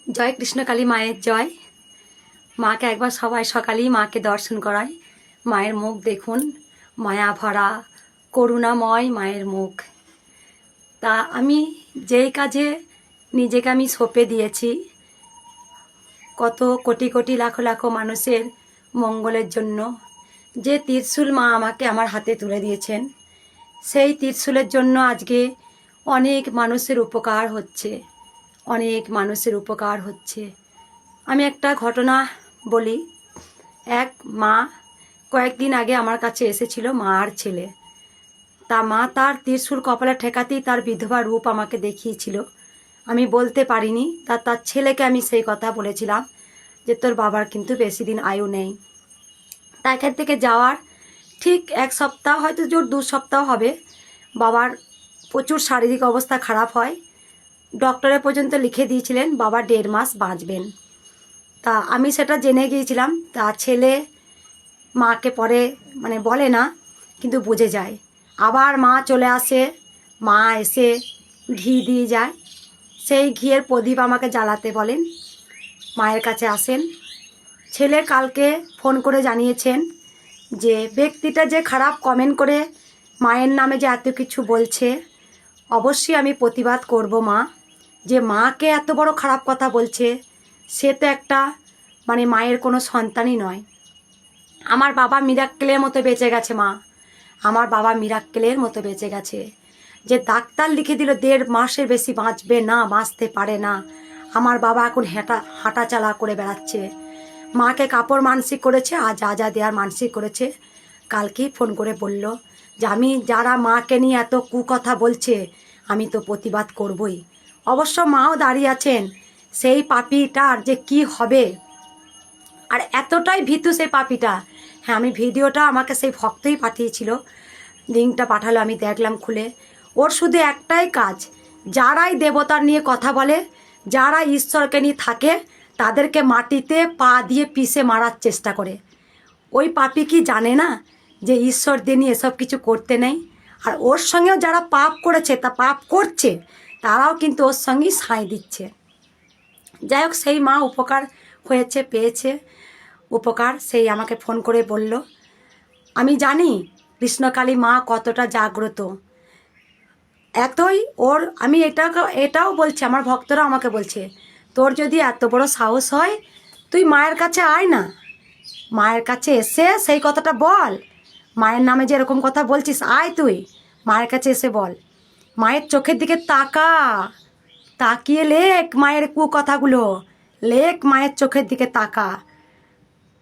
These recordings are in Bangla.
জয় কৃষ্ণকালী মায়ের জয়। মাকে একবার সবাই সকালেই মাকে দর্শন করায়। মায়ের মুখ দেখুন, মায়া ভরা করুণাময় মায়ের মুখ। তা আমি যেই কাজে নিজেকে আমি সঁপে দিয়েছি, কত কোটি কোটি লাখো লাখো মানুষের মঙ্গলের জন্য, যে ত্রিশূল মা আমাকে আমার হাতে তুলে দিয়েছেন, সেই ত্রিশূলের জন্য আজকে অনেক মানুষের উপকার হচ্ছে, অনেক মানুষের উপকার হচ্ছে। আমি একটা ঘটনা বলি। এক মা কয়েকদিন আগে আমার কাছে এসেছিল, মা আর ছেলে। তা মা তার ত্রিশূল কপালে ঠেকাতেই তার বিধবা রূপ আমাকে দেখিয়েছিল। আমি বলতে পারিনি। তার ছেলেকে আমি সেই কথা বলেছিলাম যে তোর বাবার কিন্তু বেশি দিন আয়ু নেই। তা এখান থেকে যাওয়ার ঠিক এক সপ্তাহ, হয়তো জোর 2 সপ্তাহ হবে, বাবার প্রচুর শারীরিক অবস্থা খারাপ হয়। ডক্টরে পর্যন্ত লিখে দিয়েছিলেন বাবা 1.5 মাস বাঁচবেন। তা আমি সেটা জেনে গিয়েছিলাম। তা ছেলে মাকে পরে বলে না, কিন্তু বুঝে যায়। আবার মা চলে আসে, মা এসে ঘি দিয়ে যায়। সেই ঘিয়ের প্রদীপ আমাকে জ্বালাতে বলেন। মায়ের কাছে আসেন। ছেলে কালকে ফোন করে জানিয়েছেন যে ব্যক্তিটা যে খারাপ কমেন্ট করে মায়ের নামে যে এত কিছু বলছে, অবশ্যই আমি প্রতিবাদ করব। মা যে মাকে এত বড় খারাপ কথা বলছে, সে তো একটা মায়ের কোনো সন্তানই নয়। আমার বাবা মিরাক্কেলের মতো বেঁচে গেছে। মা আমার বাবা মিরাক্কেলের মতো বেঁচে গেছে। যে ডাক্তার লিখে দিল 1.5 মাসের বেশি বাঁচবে না, বাঁচতে পারে না, আমার বাবা এখন হাঁটা চালা করে বেড়াচ্ছে। মাকে কাপড় মানসিক করেছে, আর যা যা দেওয়ার মানসিক করেছে। কালকেই ফোন করে বলল যে আমি যারা মাকে নিয়ে এত কুকথা বলছে, আমি তো প্রতিবাদ করবই। অবশ্য মাও দাঁড়িয়ে আছেন। সেই পাপিটার যে কি হবে, আর এতটাই ভীতু সেই পাপিটা। হ্যাঁ, আমি ভিডিওটা আমাকে সেই ভক্তই পাঠিয়েছিল, লিঙ্কটা পাঠালো, আমি দেখলাম খুলে। ওর শুধু একটাই কাজ, যারাই দেবতার নিয়ে কথা বলে, যারা ঈশ্বরকে নিয়ে থাকে, তাদেরকে মাটিতে পা দিয়ে পিষে মারার চেষ্টা করে। ওই পাপি কি জানে না যে ঈশ্বরদের নিয়ে এসব কিছু করতে নেই? আর ওর সঙ্গেও যারা পাপ করেছে, তা পাপ করছে, তারাও কিন্তু ওর সঙ্গেই সাঁই দিচ্ছে। যাই হোক, সেই মা উপকার হয়েছে, পেয়েছে উপকার। সেই আমাকে ফোন করে বলল, আমি জানি কৃষ্ণকালী মা কতটা জাগ্রত। এতই ওর, আমি এটাও বলছি, আমার ভক্তরা আমাকে বলছে, তোর যদি এত বড় সাহস হয়, তুই মায়ের কাছে আয় না, মায়ের কাছে এসে সেই কথাটা বল। মায়ের নামে যে এরকম কথা বলছিস, আয় তুই মায়ের কাছে এসে বল। মায়ের চোখের দিকে তাকা, তাকিয়ে লেখ মায়ের কথাগুলো, লেখ মায়ের চোখের দিকে তাকা।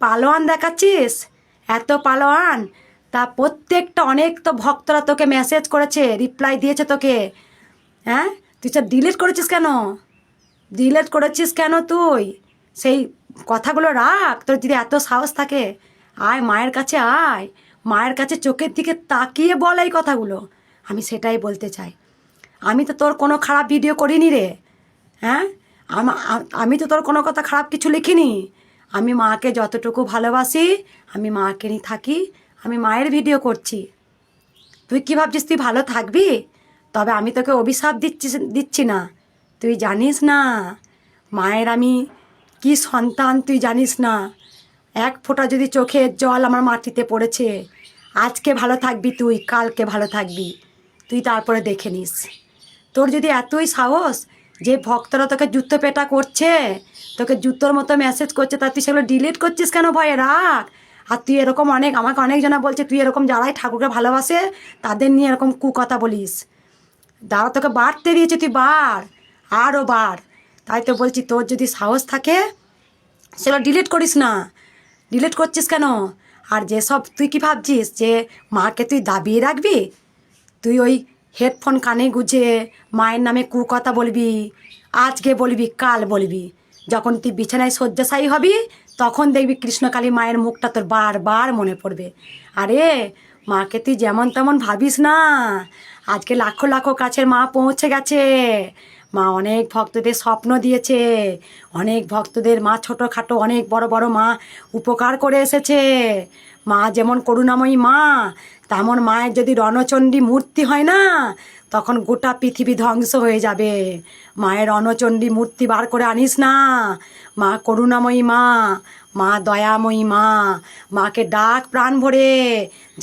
পালোয়ান দেখাচ্ছিস, এত পালোয়ান। তা প্রত্যেকটা অনেক তো ভক্তরা তোকে মেসেজ করেছে, রিপ্লাই দিয়েছে তোকে। হ্যাঁ, তুই সব ডিলিট করেছিস কেন? ডিলিট করেছিস কেন তুই? সেই কথাগুলো রাখ। তোর যদি এত সাহস থাকে, আয় মায়ের কাছে, আয় মায়ের কাছে চোখের দিকে তাকিয়ে বল এই কথাগুলো। আমি সেটাই বলতে চাই। আমি তো তোর কোনো খারাপ ভিডিও করিনি রে। হ্যাঁ, আমি তো তোর কোনো কথা খারাপ কিছু লিখিনি। আমি মাকে যতটুকু ভালোবাসি, আমি মাকে নিয়ে থাকি, আমি মায়ের ভিডিও করছি। তুই কী ভাবছিস তুই ভালো থাকবি? তবে আমি তোকে অভিশাপ দিচ্ছি না। তুই জানিস না মায়ের আমি কি সন্তান, তুই জানিস না। এক ফোঁটা যদি চোখের জল আমার মাটিতে পড়েছে, আজকে ভালো থাকবি তুই, কালকে ভালো থাকবি তুই, তারপরে দেখে নিস। তোর যদি এতই সাহস যে ভক্তরা তোকে জুতো পেটা করছে, তোকে জুতোর মতো মেসেজ করছে, তা তুই সেগুলো ডিলিট করছিস কেন? ভয়ে রাখ। আর তুই এরকম আমাকে অনেকজনা বলছে তুই এরকম যারাই ঠাকুরকে ভালোবাসে তাদের নিয়ে এরকম কুকথা বলিস। দাঁড়া, তোকে বাড়তে দিয়েছে, তুই বাড়, আরও বাড়। তাই তো বলছি, তোর যদি সাহস থাকে সেগুলো ডিলিট করিস না। ডিলিট করছিস কেন? আর যেসব তুই কি ভাবছিস যে মাকে তুই দাবিয়ে রাখবি? তুই ওই হেডফোন কানে গুঁজে মায়ের নামে কুকথা বলবি, আজকে বলবি, কাল বলবি। যখন তুই বিছানায় শয্যাশায়ী হবি, তখন দেখবি কৃষ্ণকালী মায়ের মুখটা তোর বারবার মনে পড়বে। আরে মাকে তুই যেমন তেমন ভাবিস না। আজকে লাখো লাখো কাছের মা পৌঁছে গেছে। মা অনেক ভক্তদের স্বপ্ন দিয়েছে, অনেক ভক্তদের মা ছোটোখাটো অনেক বড় বড় মা উপকার করে এসেছে। মা যেমন করুণাময়ী মা, তেমন মায়ের যদি রণচণ্ডী মূর্তি হয় না, তখন গোটা পৃথিবী ধ্বংস হয়ে যাবে। মায়ের রণচণ্ডী মূর্তি বার করে আনিস না। মা করুণাময়ী মা, মা দয়াময়ী মা, মাকে ডাক প্রাণ ভরে।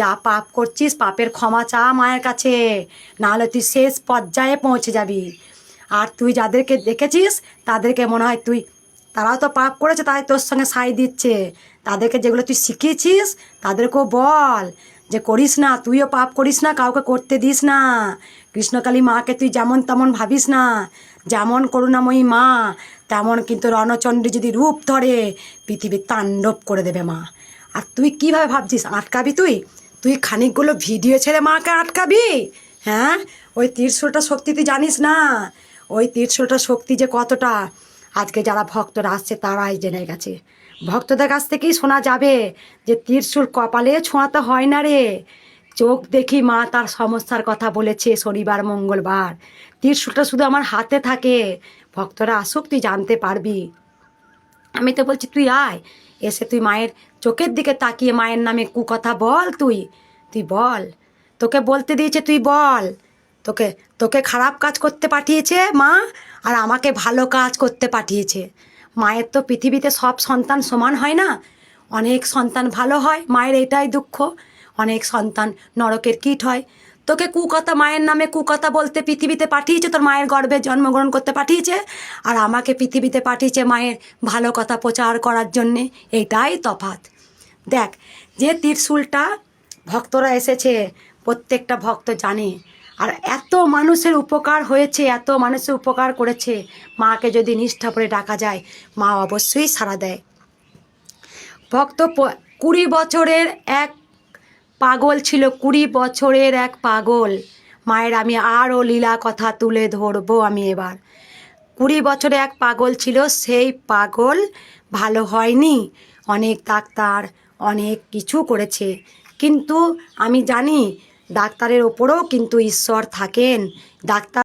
যা পাপ করছিস পাপের ক্ষমা চা মায়ের কাছে, নাহলে তুই শেষ পর্যায়ে পৌঁছে যাবি। আর তুই যাদেরকে দেখেছিস তাদেরকে মনে হয় তারাও তো পাপ করেছে, তাই তোর সঙ্গে সাই দিচ্ছে। তাদেরকে যেগুলো তুই শিখিয়েছিস তাদেরকেও বল যে করিস না, তুইও পাপ করিস না, কাউকে করতে দিস না। কৃষ্ণকালী মাকে তুই যেমন তেমন ভাবিস না। যেমন করুণাময়ী মা, তেমন কিন্তু রণচণ্ডী যদি রূপ ধরে পৃথিবী তাণ্ডব করে দেবে মা। আর তুই কীভাবে ভাবছিস আটকাবি? তুই খানিকগুলো ভিডিও ছেড়ে মাকে আটকাবি? হ্যাঁ, ওই ত্রিশূলটা শক্তি তুই জানিস না। ওই ত্রিশূলটা শক্তি যে কতটা, আজকে যারা ভক্তরা আসছে তারাই জেনে গেছে। ভক্তদের কাছ থেকেই শোনা যাবে যে ত্রিশূল কপালে ছোঁয়াতে হয় না রে। চোখ দেখি মা তার সমস্যার কথা বলেছে শনিবার মঙ্গলবার। ত্রিশূলটা শুধু আমার হাতে থাকে। ভক্তরা আসুক, তুই জানতে পারবি। আমি তো বলছি তুই আয়, এসে তুই মায়ের চোখের দিকে তাকিয়ে মায়ের নামে কুকথা বল। তুই বল, তোকে বলতে দিয়েছে, তুই বল। তোকে খারাপ কাজ করতে পাঠিয়েছে মা, আর আমাকে ভালো কাজ করতে পাঠিয়েছে। মায়ের তো পৃথিবীতে সব সন্তান সমান হয় না। অনেক সন্তান ভালো হয়, মায়ের এটাই দুঃখ। অনেক সন্তান নরকের কীট হয়। তোকে কুকথা, মায়ের নামে কুকথা বলতে পৃথিবীতে পাঠিয়েছে, তোর মায়ের গর্ভে জন্মগ্রহণ করতে পাঠিয়েছে। আর আমাকে পৃথিবীতে পাঠিয়েছে মায়ের ভালো কথা প্রচার করার জন্যে। এটাই তফাৎ। দেখ, যে ত্রিশূলটা ভক্তরা এসেছে, প্রত্যেকটা ভক্ত জানে। আর এত মানুষের উপকার হয়েছে, এত মানুষের উপকার করেছে। মাকে যদি নিষ্ঠা করে ডাকা যায়, মা অবশ্যই সাড়া দেয়। ভক্ত 20 বছরের এক পাগল ছিল, 20 বছরের এক পাগল। মায়ের আমি আরও লীলা কথা তুলে ধরবো আমি এবার। 20 বছরে এক পাগল ছিল, সেই পাগল ভালো হয়নি। অনেক ডাক্তার অনেক কিছু করেছে, কিন্তু আমি জানি ডাক্তারের ওপরেও কিন্তু ঈশ্বর থাকেন। ডাক্তার